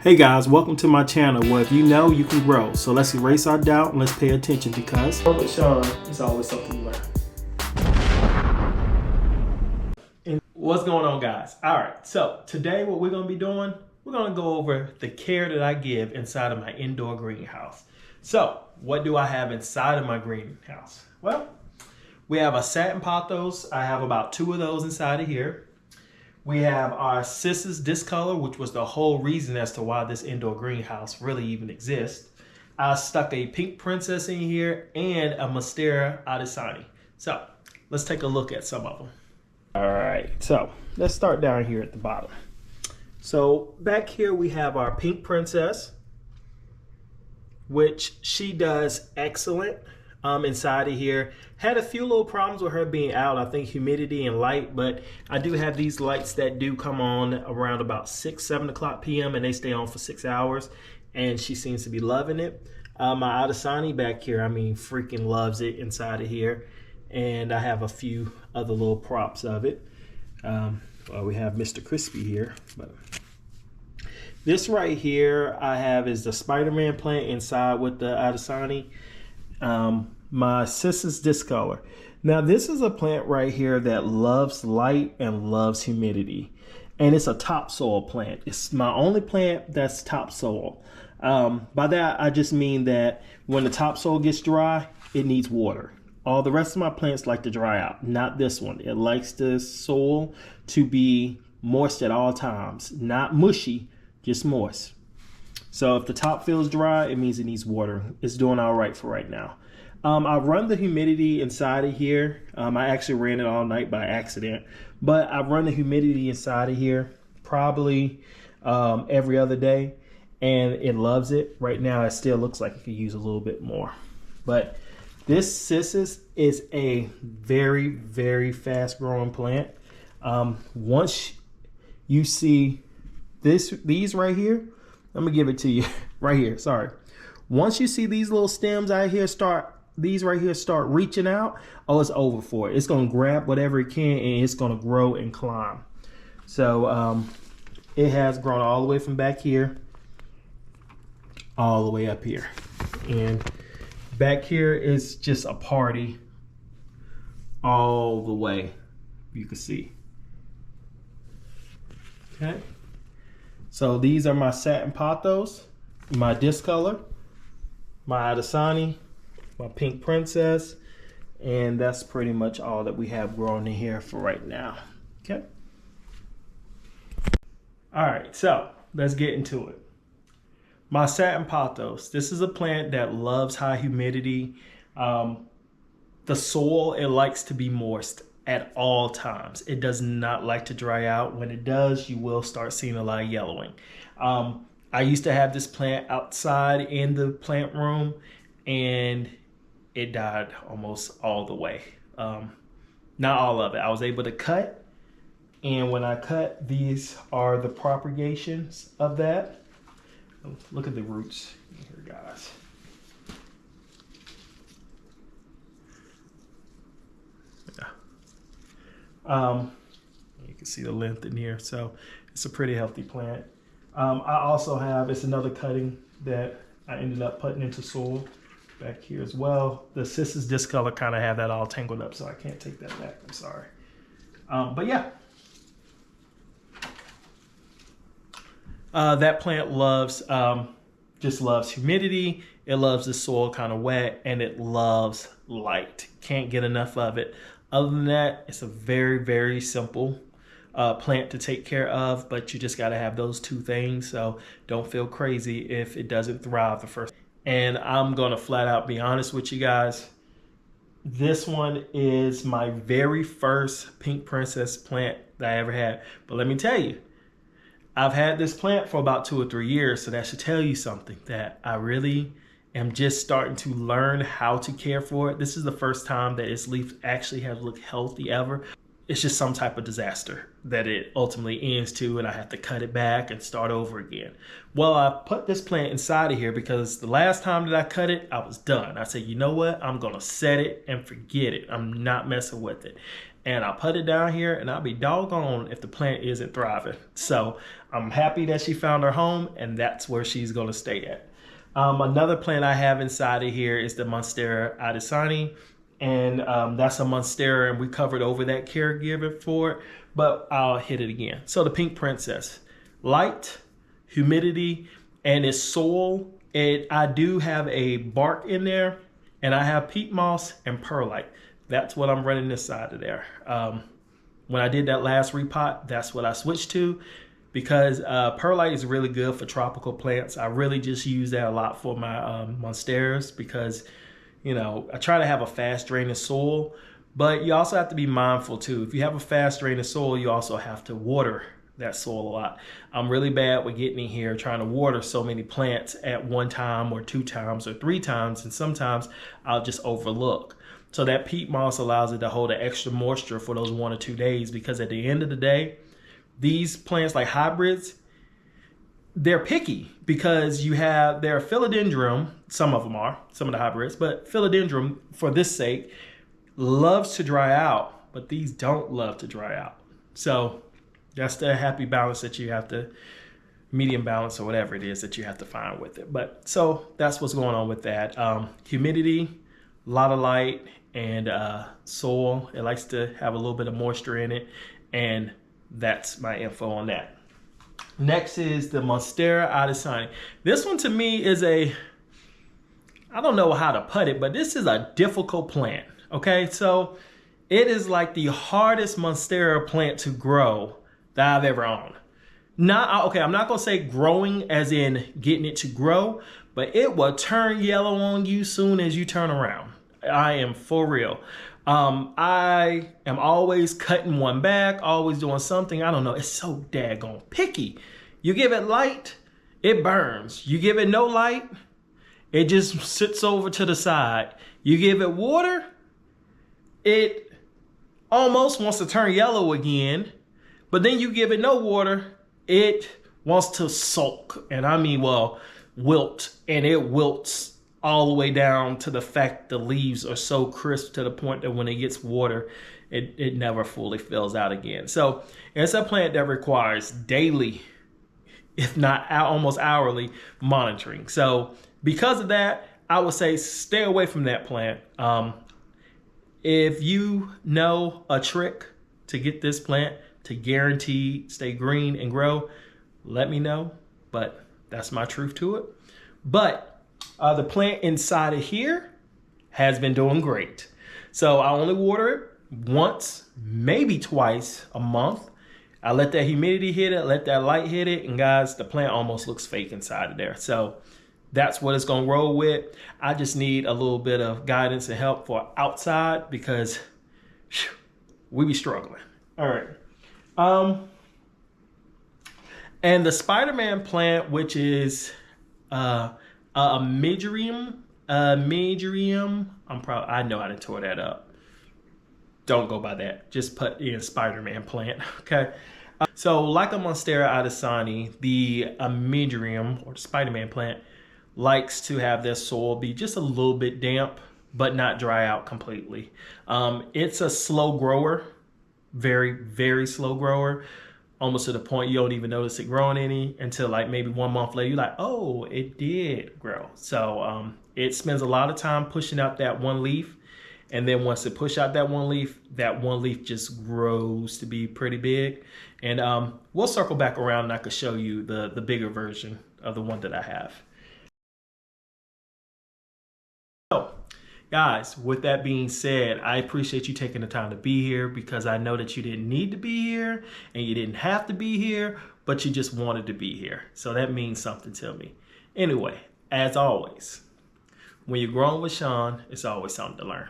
Hey guys, welcome to my channel where if you know, you can grow. So let's erase our doubt and let's pay attention because with Sean, it's always something to learn. And what's going on, guys? All right, so today what we're going to be doing, we're going to go over the care that I give inside of my indoor greenhouse. So what do I have inside of my greenhouse? Well, we have a satin pothos. I have about 2 of those inside of here. We have our Cissus Discolor, which was the whole reason as to why this indoor greenhouse really even exists. I stuck a Pink Princess in here and a Monstera Adesanya. So let's take a look at some of them. All right, so let's start down here at the bottom. So back here we have our Pink Princess, which she does excellent. Inside of here, had a few little problems with her being out. I think humidity and light, but I do have these lights that do come on around about 7 o'clock p.m. and they stay on for 6 hours, and she seems to be loving it. My Adesanya back here, I mean, freaking loves it inside of here, and I have a few other little props of it. Well, we have Mr. Crispy here, but this right here I have is the Spider-Man plant inside with the Adesanya. My Cissus Discolor. Now this is a plant right here that loves light and loves humidity, and it's a topsoil plant. It's my only plant that's topsoil. By that I just mean that when the topsoil gets dry, it needs water. All the rest of my plants like to dry out. Not this one. It likes the soil to be moist at all times, not mushy, just moist. So if the top feels dry, it means it needs water. It's doing all right for right now. I run the humidity inside of here. I actually ran it all night by accident, but I run the humidity inside of here probably every other day, and it loves it. Right now, it still looks like it could use a little bit more. But this Cissus is a very, very fast growing plant. Once you see these right here, let me give it to you right here. Sorry. Once you see these little stems out here start reaching out, oh, it's over for it. It's going to grab whatever it can and it's going to grow and climb. So it has grown all the way from back here all the way up here. And back here is just a party all the way, you can see. Okay. So these are my satin pothos, my Discolor, my Adesanya, my Pink Princess, and that's pretty much all that we have growing in here for right now. Okay. All right, so let's get into it. My satin pothos. This is a plant that loves high humidity. The soil, it likes to be moist at all times. It does not like to dry out. When it does, you will start seeing a lot of yellowing. I used to have this plant outside in the plant room, and it died almost all the way. Not all of it. I was able to cut, and when I cut, these are the propagations of that. Look at the roots here, guys. Yeah. You can see the length in here, so it's a pretty healthy plant. I also have, it's another cutting that I ended up putting into soil back here as well. The Cissus Discolor kind of have that all tangled up, so I can't take that back. I'm sorry. But yeah. That plant loves, just loves humidity. It loves the soil kind of wet, and it loves light. Can't get enough of it. Other than that, it's a very, very simple plant to take care of, but you just got to have those 2 things. So don't feel crazy if it doesn't thrive the first. And I'm going to flat out be honest with you guys. This one is my very first Pink Princess plant that I ever had. But let me tell you, I've had this plant for about 2 or 3 years. So that should tell you something, that I really am just starting to learn how to care for it. This is the first time that its leaf actually has looked healthy ever. It's just some type of disaster that it ultimately ends to, and I have to cut it back and start over again. Well, I put this plant inside of here because the last time that I cut it, I was done. I said, you know what? I'm going to set it and forget it. I'm not messing with it. and I put it down here, and I'll be doggone if the plant isn't thriving. So I'm happy that she found her home, and that's where she's going to stay at. Another plant I have inside of here is the Monstera Adesani, and that's a Monstera, and we covered over that caregiver for it, but I'll hit it again. So the Pink Princess, light, humidity, and it's soil. I do have a bark in there, and I have peat moss and perlite. That's what I'm running this side of there. When I did that last repot, that's what I switched to, because perlite is really good for tropical plants. I really just use that a lot for my monsteras, because, you know, I try to have a fast draining soil, but you also have to be mindful too. If you have a fast draining soil, you also have to water that soil a lot. I'm really bad with getting in here trying to water so many plants at one time or 2 times or 3 times, and sometimes I'll just overlook. So that peat moss allows it to hold an extra moisture for those 1 or 2 days, because at the end of the day, these plants like hybrids, they're picky, because they're philodendron, some of them are, some of the hybrids, but philodendron, for this sake, loves to dry out, but these don't love to dry out. So that's the happy balance that you have to, medium balance or whatever it is that you have to find with it. But so that's what's going on with that. Humidity, a lot of light, and soil. It likes to have a little bit of moisture in it, and that's my info on that. Next is the Monstera Adesani. This one to me is I don't know how to put it, but this is a difficult plant. Okay, so it is like the hardest Monstera plant to grow that I've ever owned. I'm not gonna say growing as in getting it to grow, but it will turn yellow on you soon as you turn around. I am for real. I am always cutting one back, always doing something. I don't know, it's so daggone picky. You give it light, it burns. You give it no light, it just sits over to the side. You give it water, it almost wants to turn yellow again. But then you give it no water, it wants to sulk. And I mean, well, wilt. And it wilts all the way down to the fact the leaves are so crisp to the point that when it gets water, it never fully fills out again. So it's a plant that requires daily, if not almost hourly, monitoring. So because of that, I would say stay away from that plant. If you know a trick to get this plant to guarantee stay green and grow, let me know, but that's my truth to it. But the plant inside of here has been doing great. So I only water it once, maybe twice a month. I let that humidity hit it, let that light hit it, and guys, the plant almost looks fake inside of there. So that's what it's gonna roll with. I just need a little bit of guidance and help for outside, because we be struggling. All right. And the Spider-Man plant, which is a Mejoreum, I know I done tore that up. Don't go by that. Just put in Spider-Man plant, okay? So like a Monstera Adesani, the Mejoreum, or the Spider-Man plant, likes to have their soil be just a little bit damp, but not dry out completely. It's a slow grower, very, very slow grower, almost to the point you don't even notice it growing any until like maybe 1 month later, you're like, oh, it did grow. So it spends a lot of time pushing out that one leaf. And then once it push out that one leaf just grows to be pretty big. And we'll circle back around and I could show you the bigger version of the one that I have. So guys, with that being said, I appreciate you taking the time to be here, because I know that you didn't need to be here and you didn't have to be here, but you just wanted to be here. So that means something to me. Anyway, as always, when you're growing with Sean, it's always something to learn.